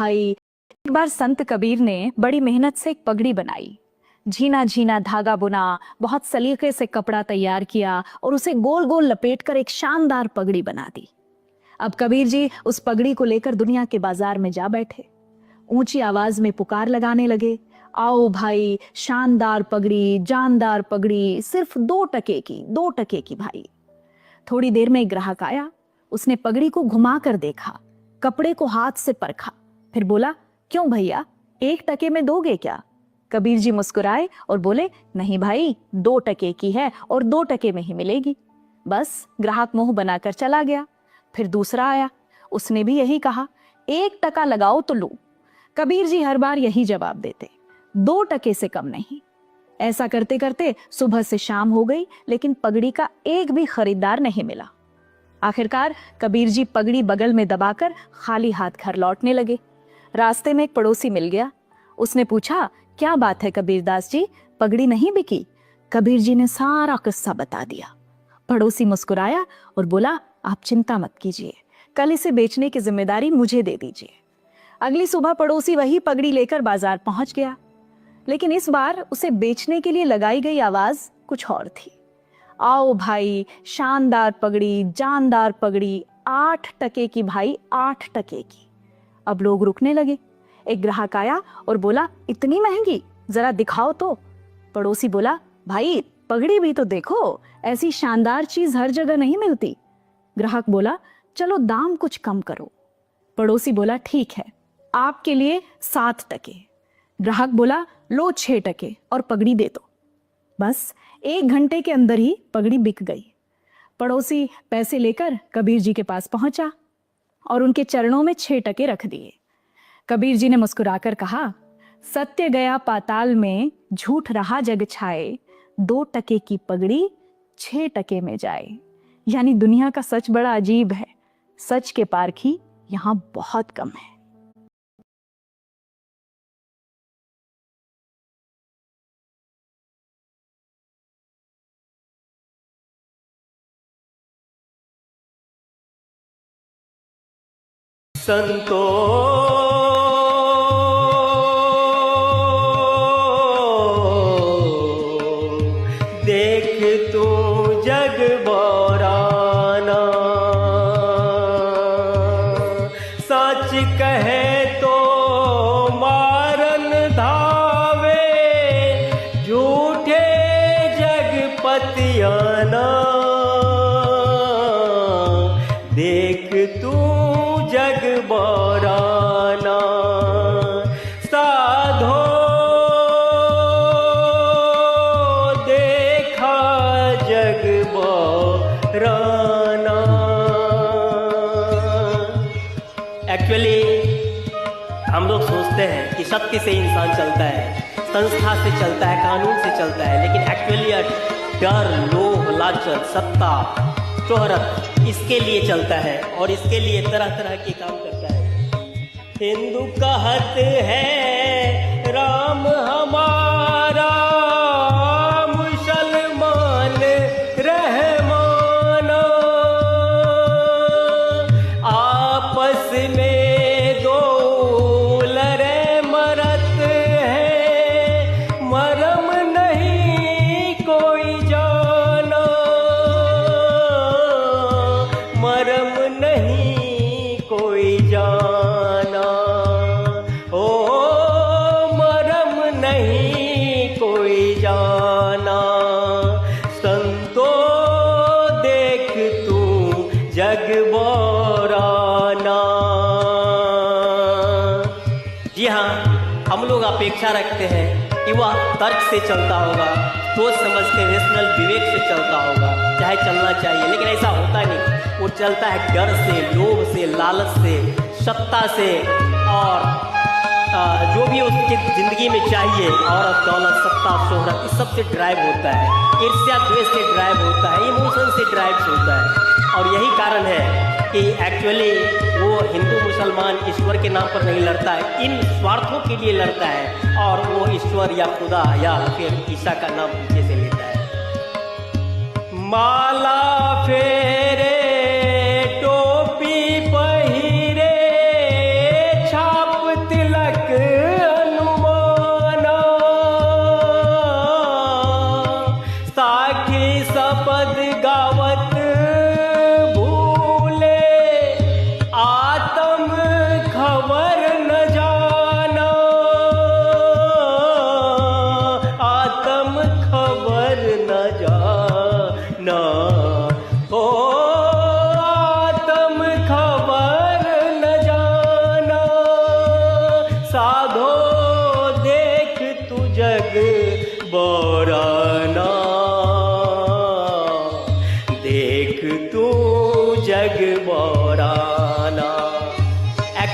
भाई, एक बार संत कबीर ने बड़ी मेहनत से एक पगड़ी बनाई। झीना झीना धागा बुना, बहुत सलीके से कपड़ा तैयार किया और उसे गोल गोल लपेटकर एक शानदार पगड़ी बना दी। अब कबीर जी उस पगड़ी को लेकर दुनिया के बाजार में जा बैठे। ऊंची आवाज में पुकार लगाने लगे, आओ भाई, शानदार पगड़ी, जानदार पगड़ी, सिर्फ 2 टके की भाई। थोड़ी देर में एक ग्राहक आया। उसने पगड़ी को घुमा कर देखा, कपड़े को हाथ से परखा, फिर बोला, क्यों भैया, 1 टके में दोगे क्या? कबीर जी मुस्कुराए और बोले, नहीं भाई, 2 टके की है और 2 टके में ही मिलेगी। बस ग्राहक मुंह बनाकर चला गया। फिर दूसरा आया, उसने भी यही कहा, 1 टका लगाओ तो लो। कबीर जी हर बार यही जवाब देते, 2 टके से कम नहीं। ऐसा करते करते सुबह से शाम हो गई, लेकिन पगड़ी का एक भी खरीदार नहीं मिला। आखिरकार कबीर जी पगड़ी बगल में दबाकर खाली हाथ घर लौटने लगे। रास्ते में एक पड़ोसी मिल गया। उसने पूछा, क्या बात है कबीरदास जी, पगड़ी नहीं बिकी? कबीर जी ने सारा किस्सा बता दिया। पड़ोसी मुस्कुराया और बोला, आप चिंता मत कीजिए, कल इसे बेचने की जिम्मेदारी मुझे दे दीजिए। अगली सुबह पड़ोसी वही पगड़ी लेकर बाजार पहुंच गया, लेकिन इस बार उसे बेचने के लिए लगाई गई आवाज कुछ और थी। आओ भाई, शानदार पगड़ी, जानदार पगड़ी, 8 टके की भाई, 8 टके की। अब लोग रुकने लगे। एक ग्राहक आया और बोला, इतनी महंगी, जरा दिखाओ तो। पड़ोसी बोला, भाई पगड़ी भी तो देखो, ऐसी शानदार चीज हर जगह नहीं मिलती। ग्राहक बोला, चलो दाम कुछ कम करो। पड़ोसी बोला, ठीक है, आपके लिए 7 टके। ग्राहक बोला, लो 6 टके और पगड़ी दे दो। बस 1 घंटे के अंदर ही पगड़ी बिक गई। पड़ोसी पैसे लेकर कबीर जी के पास पहुंचा और उनके चरणों में 6 टके रख दिए। कबीर जी ने मुस्कुराकर कहा, सत्य गया पाताल में, झूठ रहा जग छाए, 2 टके की पगड़ी 6 टके में जाए। यानी दुनिया का सच बड़ा अजीब है, सच के पारखी यहां बहुत कम है। संतो देख तू जग बौराना, सच कहे तो मारन धावे, झूठे जग पतियाना। देख तू जग बौराना, साधो देखा जग बौराना। एक्चुअली हम लोग सोचते हैं कि सत्य से इंसान चलता है, संस्था से चलता है, कानून से चलता है, लेकिन एक्चुअली डर, लोभ, लालच, सत्ता, शोहरत, इसके लिए चलता है और इसके लिए तरह तरह के काम करता है। हिंदू कहत है राम हमारा, मुसलमान रहमाना, आपस में दो लड़े मरत है, मरम नहीं कोई जाना, मरम नहीं कोई जाना, ओ मरम नहीं कोई जाना। संतो देख तू जग बौराना। जी हाँ, हम लोग अपेक्षा रखते हैं कि वह तर्क से चलता होगा, सोच समझ के रेशनल विवेक से चलता होगा, चाहे चलना चाहिए, लेकिन ऐसा होता नहीं। वो चलता है डर से, लोभ से, लालच से, सत्ता से, और जो भी उसकी ज़िंदगी में चाहिए, औरत, दौलत, सत्ता, शोहरत, इस सब से ड्राइव होता है। ईर्ष्या द्वेष से ड्राइव होता है, इमोशन से ड्राइव होता है। और यही कारण है कि एक्चुअली वो हिंदू मुसलमान ईश्वर के नाम पर नहीं लड़ता है, इन स्वार्थों के लिए लड़ता है, और वो ईश्वर या खुदा या फिर ईसा का नाम पीछे से लेता है। माला फेरे, टोपी पहिरे, छाप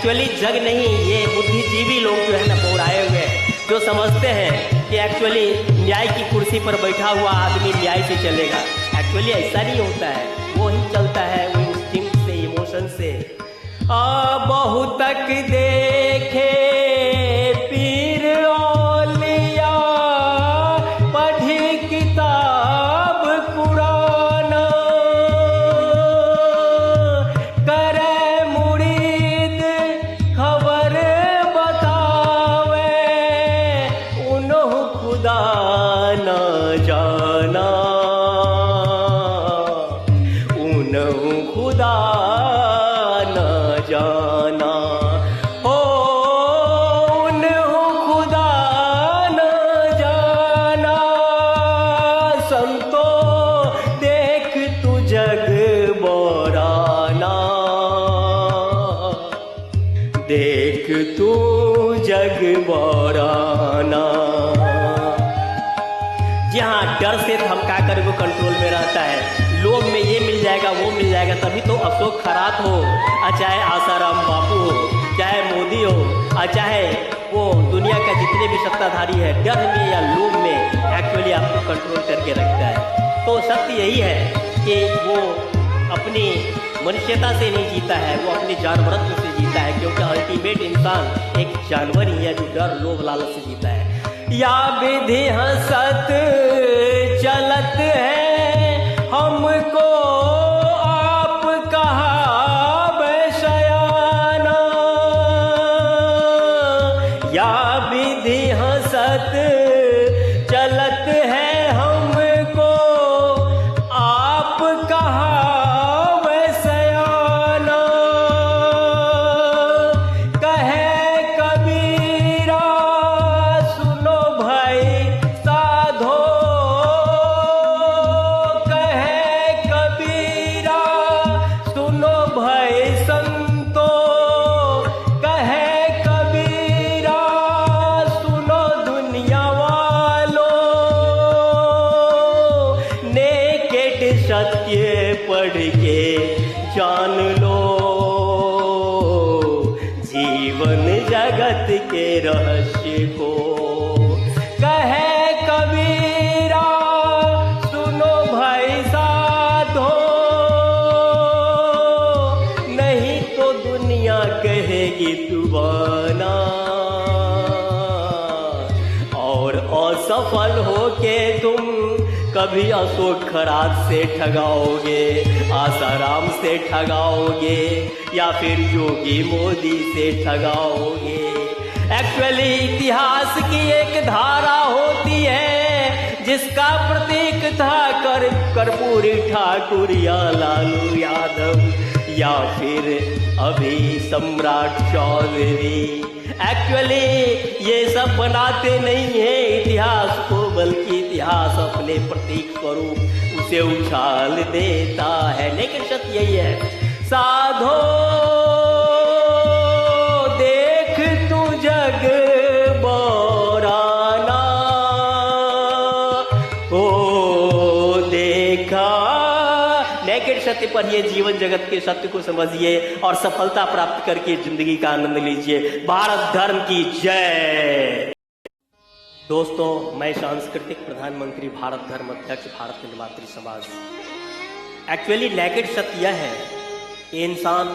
एक्चुअली जग नहीं, ये बुद्धिजीवी लोग जो है ना पौराए हुए हैं, जो समझते हैं कि एक्चुअली न्याय की कुर्सी पर बैठा हुआ आदमी न्याय से चलेगा। एक्चुअली ऐसा नहीं होता है, वो ही चलता है वो इंस्टिंक्ट से, इमोशन से। बहुत तक देखे पीर औलिया, पढ़ी किताब पुराना, करे मुरीद खबर बतावे, उन्हों खुदा न जाना, उन्हों खुदा जाना हो, उन्हों खुदा न जाना। संतो देख तू जग बोराना, देख तू जग बोराना। जहाँ डर से धमका कर वो कंट्रोल में रहता है, लोग में ये मिल जाएगा वो मिल जाएगा, तभी तो अशोक खरात हो, चाहे आसाराम बापू हो, चाहे मोदी हो, चाहे वो दुनिया का जितने भी सत्ताधारी है, डर में या लोभ में एक्चुअली आपको कंट्रोल करके रखता है। तो सत्य यही है कि वो अपनी मनुष्यता से नहीं जीता है, वो अपने जानवरत्व से जीता है, क्योंकि अल्टीमेट इंसान एक जानवर ही है जो डर लोभ लालच से जीता है। या विधि हंसत चलत है हमको आप कहा शयाना, या विधि हंसत चलत है हमको आप कहा शयाना। कहे कबीरा सुनो भाई साधो, सत्य पढ़ के जान लो, जीवन जगत के रहस्य को। कहे कबीरा सुनो भाई साधो, नहीं तो दुनिया कहेगी तू बना, और असफल होके तुम कभी अशोक खरात से ठगाओगे, आसाराम से ठगाओगे, या फिर योगी मोदी से ठगाओगे। एक्चुअली इतिहास की एक धारा होती है जिसका प्रतीक था कर्पूरी ठाकुर या लालू यादव, या फिर अभी सम्राट चौधरी। एक्चुअली ये सब बनाते नहीं है इतिहास को, बल्कि इतिहास अपने प्रतीक स्वरूप उसे उछाल देता है। लेकिन सत्य यही है, साधो देख तू जग बोराना, ओ देखा। नेकेड सत्य पढ़िए, जीवन जगत के सत्य को समझिए और सफलता प्राप्त करके जिंदगी का आनंद लीजिए। भारत धर्म की जय। दोस्तों, मैं सांस्कृतिक प्रधानमंत्री, भारत धर्म अध्यक्ष, भारत निर्मात्री समाज। एक्चुअली नेकेड सत्य यह है कि इंसान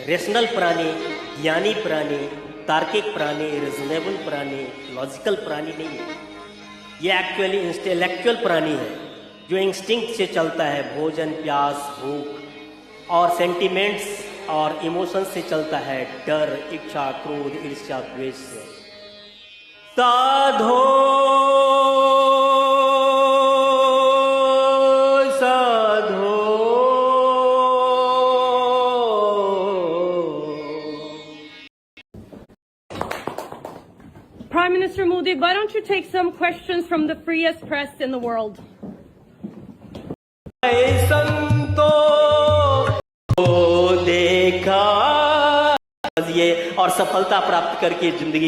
रेशनल प्राणी, ज्ञानी प्राणी, तार्किक प्राणी, रीजनेबल प्राणी, लॉजिकल प्राणी नहीं है। ये एक्चुअली इंटेलेक्चुअल प्राणी है जो इंस्टिंक्ट से चलता है, भोजन, प्यास, भूख और सेंटिमेंट्स और इमोशंस से चलता है, डर, इच्छा, क्रोध, ईर्ष्या, द्वेष से। साधो साधो Prime Minister Modi, why don't you take some questions from the freest press in the world? संतो देखा और सफलता प्राप्त करके जिंदगी